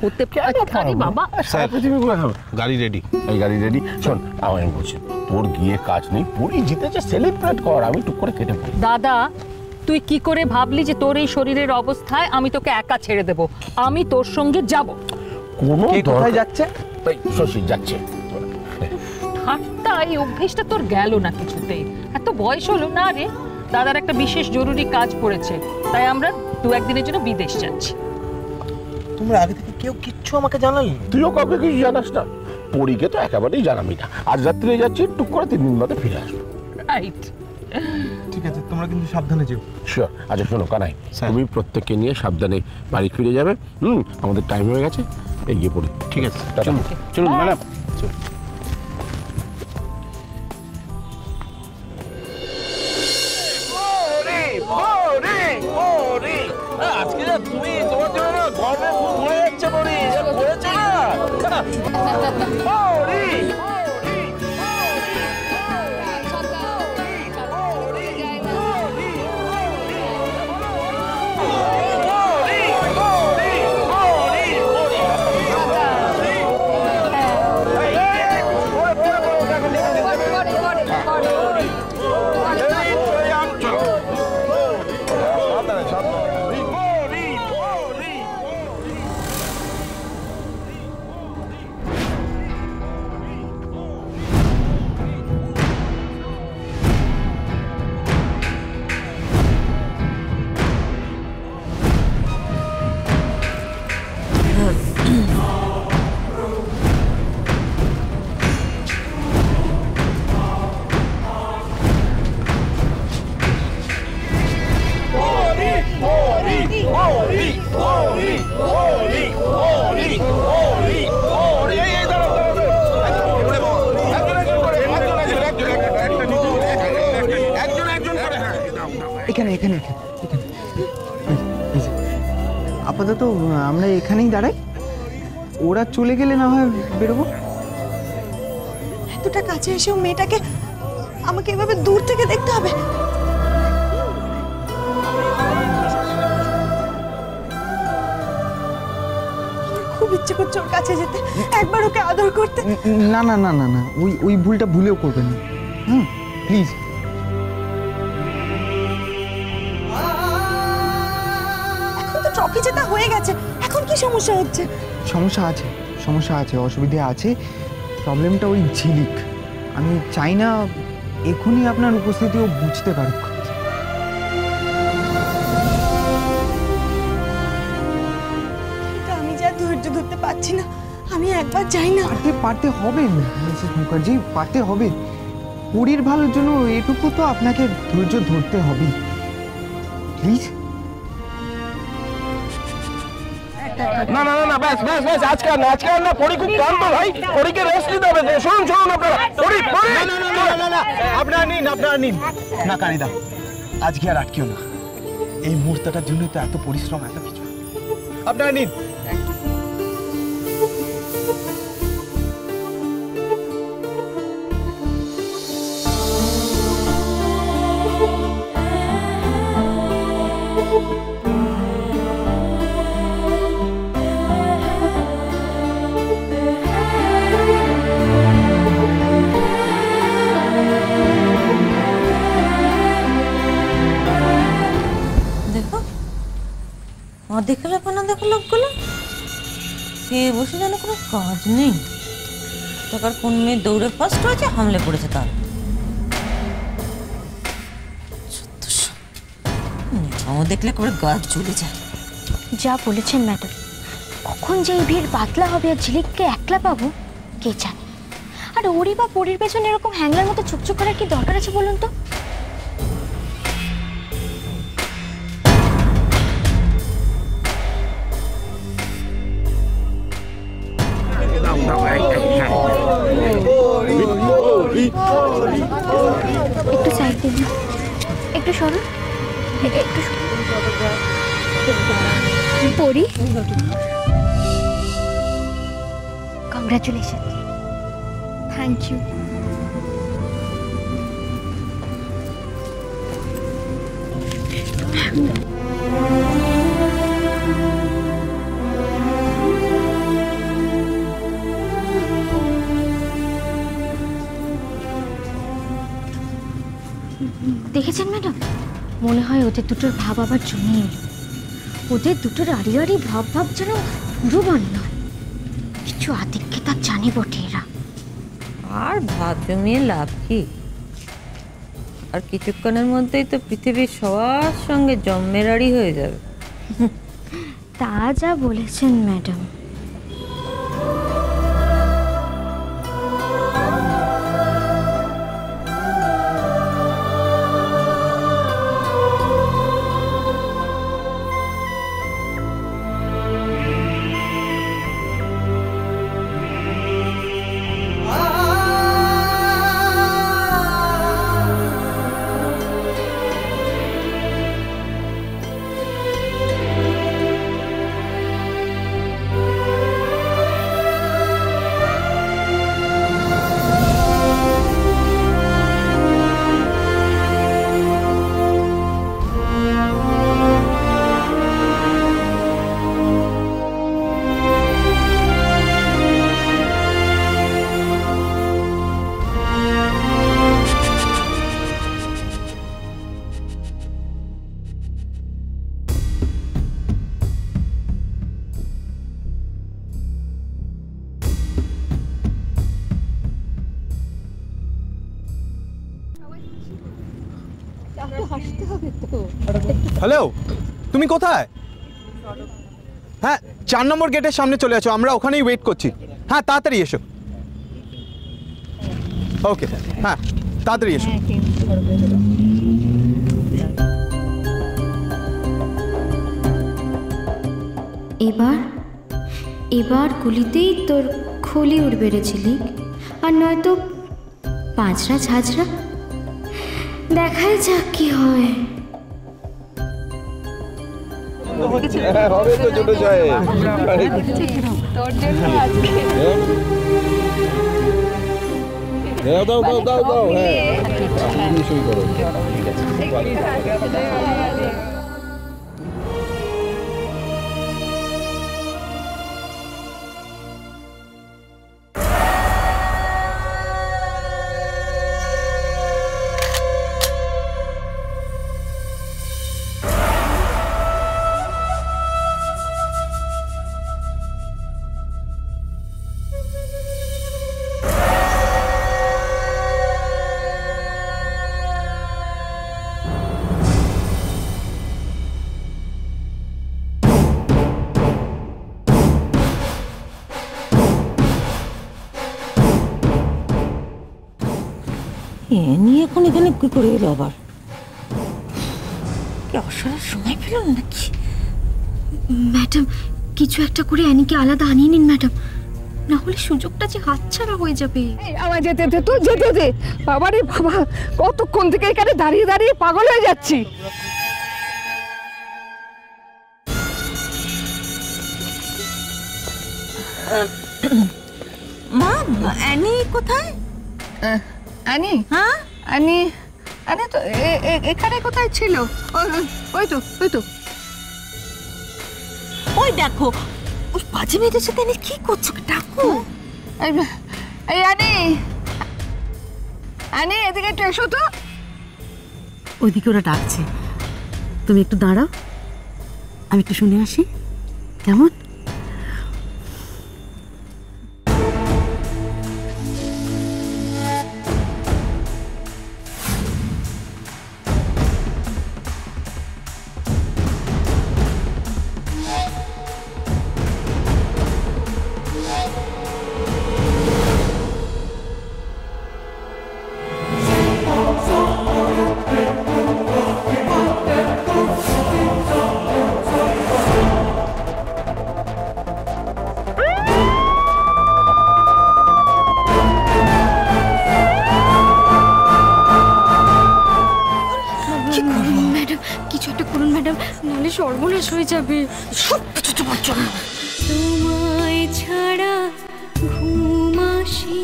হতে পারে বাবা। স্যার গাড়ি রেডি। এই গাড়ি রেডি। শোন আমি বলছি তোর গিয়ে কাজ নেই, পরি জিতেছে সেলিব্রেট কর, আমি টুক করে কেটে পড়ি। দাদা তুই কি করে ভাবলি যে তোর এই শরীরের অবস্থায় আমি তোকে একা ছেড়ে দেব? আমি তোর সঙ্গে যাব। কোনো কোথায় যাচ্ছে? শশী যাচ্ছে। ঠাট্টা এই অভ্যেসটা তোর গেল না কিছুতেই। এত বয়স হলো না রে। দাদার একটা বিশেষ জরুরি কাজ পড়েছে, তাই আমরা 2-1 দিনের জন্য বিদেশ যাচ্ছি। তোমরা আগে থেকে কেউ কিচ্ছু আমাকে জানালি? তুইও কাউকে কিছু জানাস না? পরীকে তো একেবারেই জানাবি না। আজ রাত্রে যাচ্ছি, টুক করে 3 দিন বাদে ফিরে আসবো। রাইট। ঠিক আছে, তোমরা কিন্তু সাবধানে যেও। শিওর। আচ্ছা শোনো কানাই, তুমি প্রত্যেককে নিয়ে সাবধানে বাড়ি ফিরে যাবে। আমাদের টাইম হয়ে গেছে, এগিয়ে পড়ি। ঠিক আছে, চলুন ম্যাডাম। আজকে তুমি তোমার জন্য গর্বে ফুল ভরে যাচ্ছে বলি, ভরেছে না? আপাতত আমরা এখানেই দাঁড়াই, ওরা চলে গেলে না হয় বেরোবো। এতটা কাছে এসেও মেয়েটাকে আমাকে এভাবে দূর থেকে দেখতে হবে? খুব ইচ্ছে করছে ওর কাছে যেতে, একবার ওকে আদর করতে। না না না না না, ওই ভুলটা ভুলেও করবেন না। প্লিজ। ট্রফি জেতা হয়ে গেছে, এখন কি সমস্যা হচ্ছে? সমস্যা আছে, অসুবিধা আছে। প্রবলেমটা ওই ঝিলিক। আমি চাই না এখনই আপনার উপস্থিতিও বুঝতে পারুক। আমি যা ধৈর্য ধরতে পারছি না, আমি একবার যাই না। পারতে হবে মিসেস মুখার্জি, পারতে হবে। পরীর ভালোর জন্য এটুকু তো আপনাকে ধৈর্য ধরতে হবে। প্লিজ। না না না, ব্যাস ব্যাস ব্যাস, আজকে আর না। পরি খুব ক্লান্ত ভাই, পরীকে রেস্ট নিতে হবে। শুনুন আপনারা, আপনারা নিন না কানিদা, আজকে আর আটকেও না। এই মুহূর্তটার জন্যই তো এত পরিশ্রম, এত কিছু। আপনারা নিন। দেখে লোকগুলো খেয়ে বসে যেন কোনো কাজ নেই। টাকার কোন মেয়ে দৌড়ে ফার্স্ট হয়েছে, হামলে পড়েছে তার। দেখলে করে গাছ জ্বলে যায়। যা বলেছেন ম্যাডাম, কখন যে এই ভিড় পাতলা হবে আর ঝিলিককে একলা পাবো কে জানে। আর ওরই বা পরীর পেছনে এরকম হ্যাংলার মতো চুপচুপ করার কি দরকার আছে বলুন তো? একটু সাইড দিন, একটু সরো, একটু পরি। কংগ্রাচুলেশন। Thank you. দেখেছেন ম্যাডাম, মনে হয় ওদের দুটোর ভাব আবার জমিয়ে এলো। ওদের দুটোর আড়ি আড়ি ভাব ভাব যেন পুরো নয়, কিছু আদিক্ষে তা জানে বটে এরা। আর ভাব জমিয়ে লাভ কি? আর কিছুক্ষণের মধ্যেই তো পৃথিবীর সবার সঙ্গে জম্মেরারি হয়ে যাবে। তা যা বলেছেন ম্যাডাম। হ্যালো, তুমি কোথায়? হ্যাঁ, 4 নম্বর গেটের সামনে চলে আসো, আমরা ওখানেই ওয়েট করছি। হ্যাঁ, তাড়াতাড়ি এসো। ওকে, হ্যাঁ তাড়াতাড়ি এসো। এবার গুলিতেই তোর খলি উড়বে রে ঝিলিক, আর নয়তো পাঁচরা ঝাঁঝরা। দেখাই যাক কি হয়। হবে তো ছোট সাহেব। দাও দাও দাও দাও, হ্যাঁ সই করো। নিয়ে এখন এখানে কি করে এলো আবার? কি অসার সময় পেল নাকি? ম্যাডাম, কিছু একটা করে অ্যানিকে আলাদা আনিয়ে নিন ম্যাডাম, না হলে সুযোগটা যে হাতছাড়া হয়ে যাবে। আমার যেতে দে, তো যেতে দে। বাবারে বাবা, কতক্ষণ থেকে এখানে দাঁড়িয়ে দাঁড়িয়ে পাগল হয়ে যাচ্ছি। মা, অ্যানি কোথায়? আনি, হ্যাঁ আনি, আনি তো এখানে কোথায় ছিল? ওই তো, ওই তো। ওই দেখো, ওই বাজে মেয়েদের সাথে অ্যানি কি করছো? ডাকো। এই আনি, আনি এদিকে একটু এসো তো। ওইদিকে ওরা ডাকছে, তুমি একটু দাঁড়াও, আমি একটু শুনে আসি। কেমন? নাহলে সর্বনাশ হয়ে যাবে। সব কিছু তোমার জন্য। তোমায় ছাড়া ঘুম আসে